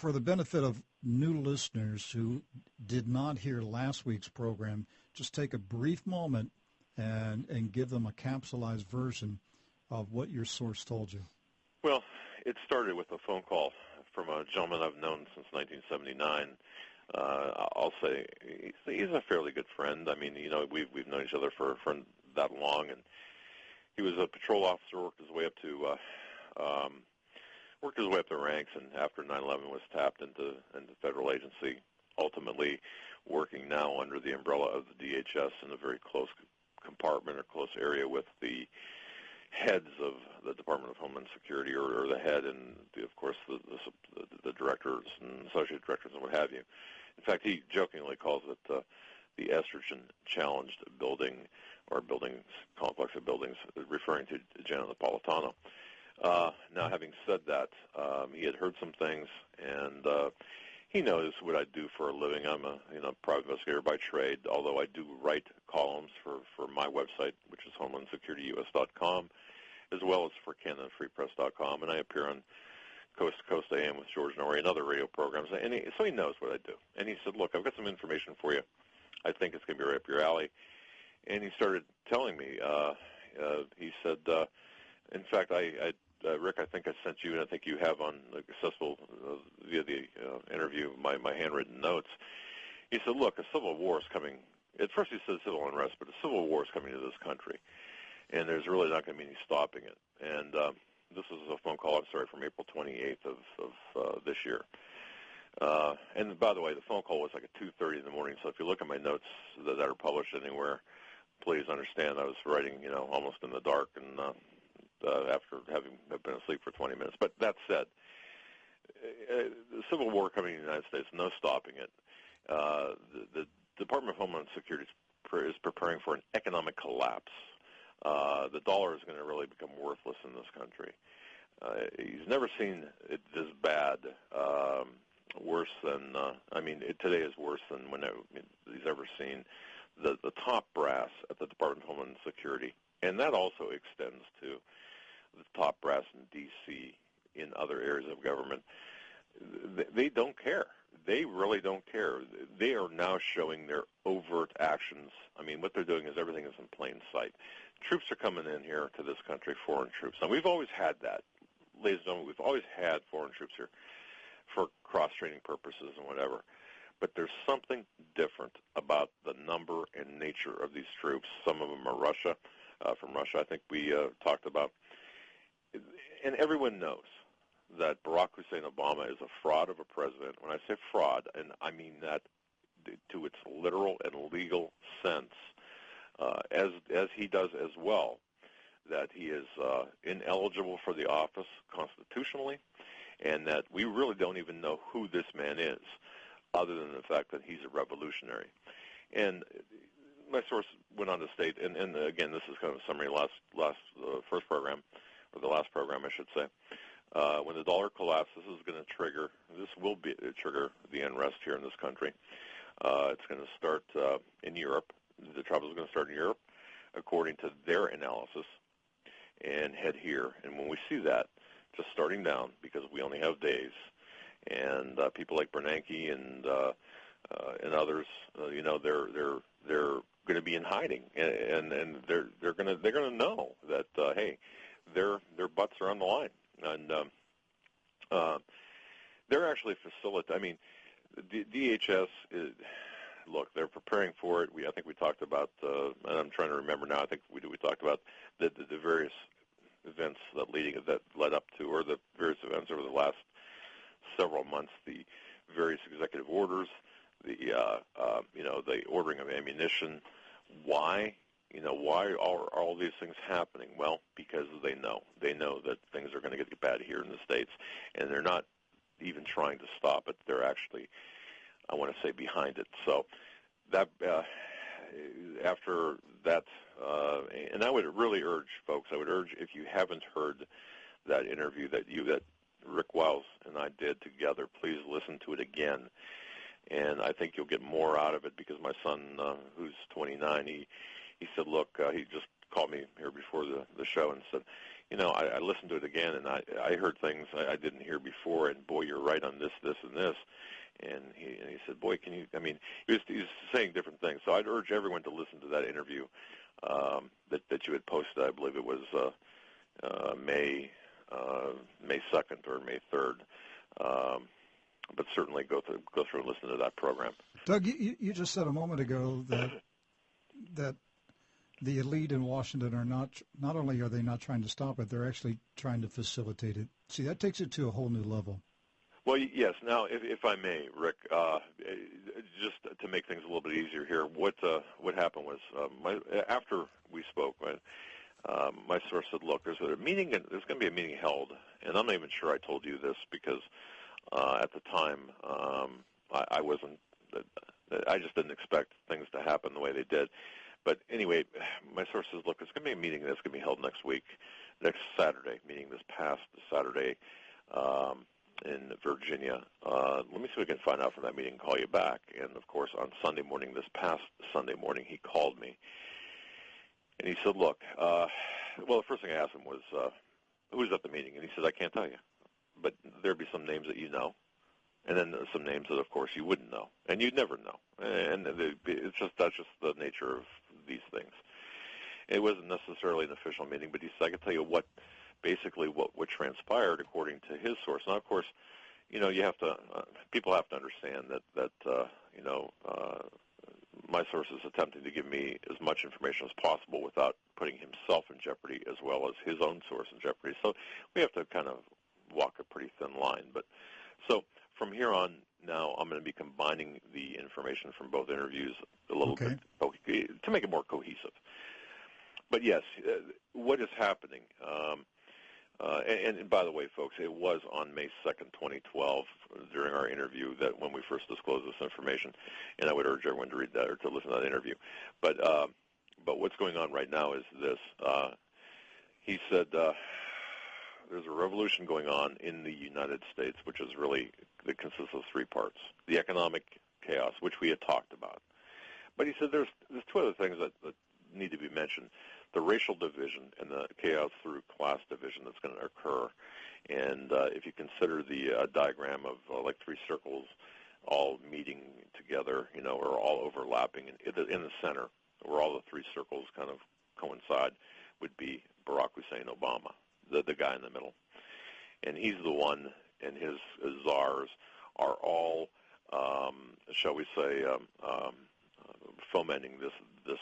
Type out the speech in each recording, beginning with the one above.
for the benefit of new listeners who did not hear last week's program, just take a brief moment and give them a capsulized version of what your source told you. Well, it started with a phone call from a gentleman I've known since 1979. I'll say he's a fairly good friend. I mean, we've known each other for that long, and he was a patrol officer, worked his way up the ranks, and after 9/11 was tapped into federal agency, ultimately working now under the umbrella of the DHS in a very close compartment or close area with the heads of the Department of Homeland Security, or the head and, of course, the directors and associate directors and what have you. In fact, he jokingly calls it the estrogen-challenged building or buildings, complex of buildings, referring to Janet Napolitano. Now, having said that, he had heard some things, and he knows what I do for a living. I'm a private investigator by trade, although I do write columns for my website, which is homelandsecurityus.com, as well as for CanadaFreePress.com, and I appear on Coast to Coast AM with George Norrie and other radio programs, and so he knows what I do. And he said, look, I've got some information for you. I think it's going to be right up your alley. And he started telling me, he said, in fact, Rick, I think I sent you, and I think you have accessible via the interview, my handwritten notes. He said, look, a civil war is coming. At first he said civil unrest, but a civil war is coming to this country, and there's really not going to be any stopping it. And this was a phone call, from April 28th of this year. And by the way, the phone call was like at 2:30 in the morning, so if you look at my notes that are published anywhere, please understand I was writing, almost in the dark, and after having been asleep for 20 minutes. But that said, the Civil War coming in the United States, no stopping it. The Department of Homeland Security is preparing for an economic collapse. The dollar is going to really become worthless in this country. He's never seen it this bad, worse than, today is worse than he's ever seen. The top brass at the Department of Homeland Security, and that also extends to the top brass in D.C., in other areas of government, they don't care. They really don't care. They are now showing their overt actions. I mean, what they're doing is everything is in plain sight. Troops are coming in here to this country, foreign troops. Now, we've always had that. Ladies and gentlemen, we've always had foreign troops here for cross-training purposes and whatever. But there's something different about the number and nature of these troops. Some of them are from Russia, I think we talked about. And everyone knows that Barack Hussein Obama is a fraud of a president. When I say fraud, and I mean that to its literal and legal sense, as he does as well, that he is ineligible for the office constitutionally, and that we really don't even know who this man is, other than the fact that he's a revolutionary. And my source went on to state, and again, this is kind of a summary first program, or the last program, I should say. When the dollar collapses, this will trigger the unrest here in this country. It's going to start in Europe. The trouble is going to start in Europe, according to their analysis, and head here. And when we see that, just starting down, because we only have days, and people like Bernanke and others, they're going to be in hiding, and they're going to know that hey, their butts are on the line, and they're actually facilitating. I mean, the DHS is, look, they're preparing for it. I think we talked about, and I'm trying to remember now. I think we talked about the various events that led up to, or the various events over the last several months, the various executive orders, the ordering of ammunition. Why? Why are all these things happening? Well, because they know that things are going to get bad here in the States, and they're not even trying to stop it. They're actually, I want to say, behind it. So that after that, and I would really urge folks, if you haven't heard that interview that Rick Wiles and I did together, please listen to it again. And I think you'll get more out of it, because my son, who's 29, he said, look, he just called me here before the show and said, I listened to it again, and I heard things I didn't hear before, and boy, you're right on this, and this. And he said, boy, can you, he was saying different things. So I'd urge everyone to listen to that interview that you had posted. I believe it was May 2nd or May 3rd. But certainly go through and listen to that program. Doug, you just said a moment ago that the elite in Washington are not only are they not trying to stop it, they're actually trying to facilitate it. See, that takes it to a whole new level. Well, yes. Now, if I may, Rick, just to make things a little bit easier here, what happened was after we spoke, my source said, "Look, there's going to be a meeting held," and I'm not even sure I told you this because at the time I wasn't. I just didn't expect things to happen the way they did. But anyway, my source says, "Look, there's going to be a meeting that's going to be held next week, next Saturday, meaning this past Saturday." In Virginia. Let me see if we can find out from that meeting and call you back. And, of course, on Sunday morning, this past Sunday morning, he called me. And he said, look, well, the first thing I asked him was, who's at the meeting? And he said, I can't tell you. But there'd be some names that you know. And then some names that, of course, you wouldn't know. And you'd never know. And that's just the nature of these things. It wasn't necessarily an official meeting, but he said, I can tell you what transpired according to his source. Now, of course, you have to people have to understand that my source is attempting to give me as much information as possible without putting himself in jeopardy as well as his own source in jeopardy. So we have to kind of walk a pretty thin line. But so from here on now, I'm going to be combining the information from both interviews a little bit to make it more cohesive. But yes, what is happening? And by the way, folks, it was on May 2nd, 2012, during our interview that when we first disclosed this information, and I would urge everyone to read that or to listen to that interview. But what's going on right now is this. He said there's a revolution going on in the United States, which is really that consists of three parts: the economic chaos, which we had talked about. But he said there's two other things that need to be mentioned: the racial division and the chaos through class division that's going to occur. And if you consider the diagram of like three circles all meeting together, or all overlapping, in the center, where all the three circles kind of coincide, would be Barack Hussein Obama, the guy in the middle. And he's the one, and his czars are all, shall we say, fomenting this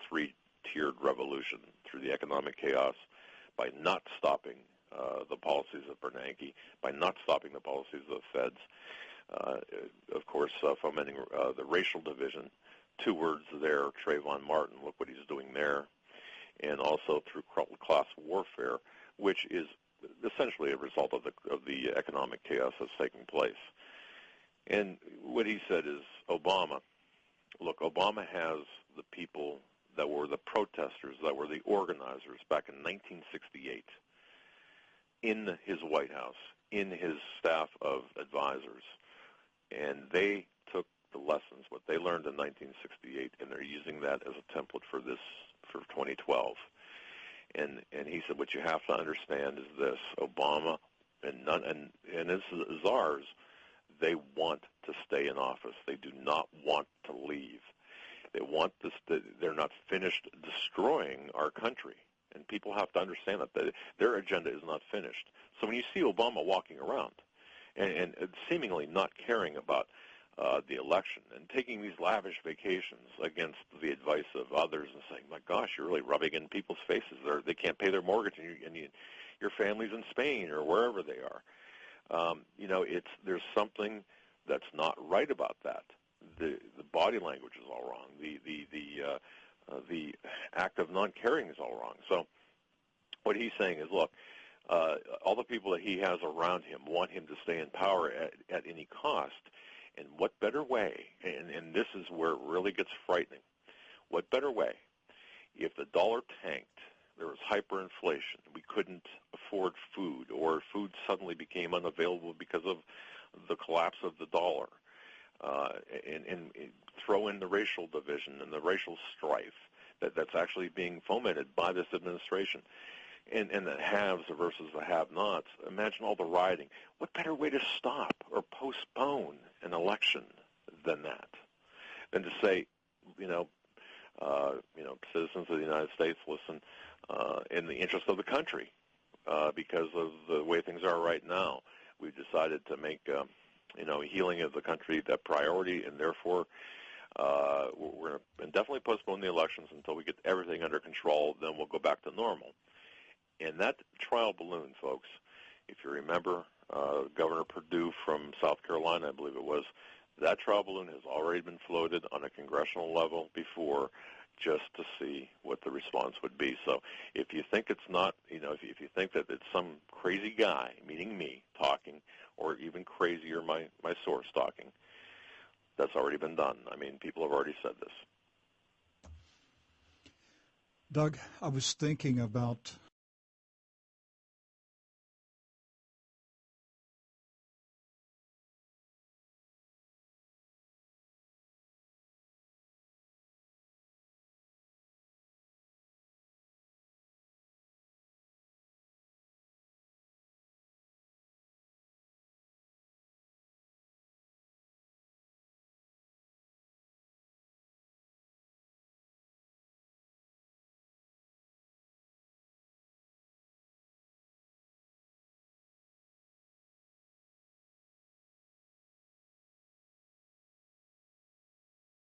three-tiered revolution through the economic chaos by not stopping the policies of Bernanke, by not stopping the policies of the feds, of course, fomenting the racial division. Two words there, Trayvon Martin, look what he's doing there, and also through class warfare, which is essentially a result of the economic chaos that's taking place. And what he said is, Obama has the people that were the protesters, that were the organizers back in 1968 in his White House, in his staff of advisors, and they took the lessons, what they learned in 1968, and they're using that as a template for 2012. And he said, what you have to understand is this: Obama and his czars, they want to stay in office. They do not want to leave. They want this. They're not finished destroying our country, and people have to understand that their agenda is not finished. So when you see Obama walking around and seemingly not caring about the election and taking these lavish vacations against the advice of others and saying, my gosh, you're really rubbing in people's faces. They can't pay their mortgage, and your family's in Spain or wherever they are. There's something that's not right about that. The body language is all wrong. The act of non-caring is all wrong. So what he's saying is, look, all the people that he has around him want him to stay in power at any cost. And what better way, and this is where it really gets frightening, what better way, if the dollar tanked, there was hyperinflation, we couldn't afford food, or food suddenly became unavailable because of the collapse of the dollar, and throw in the racial division and the racial strife that's actually being fomented by this administration, and the haves versus the have-nots. Imagine all the rioting. What better way to stop or postpone an election than that? Than to say, citizens of the United States, listen, in the interest of the country, because of the way things are right now, we've decided to make, healing of the country that priority, and therefore we're going to indefinitely postpone the elections until we get everything under control. Then we'll go back to normal. And that trial balloon, folks, if you remember, Governor Perdue from South Carolina, I believe it was, that trial balloon has already been floated on a congressional level before, just to see what the response would be. So if you think it's not, if you think that it's some crazy guy, meaning me, talking, or even crazier, my source talking, that's already been done. I mean, people have already said this. Doug, I was thinking about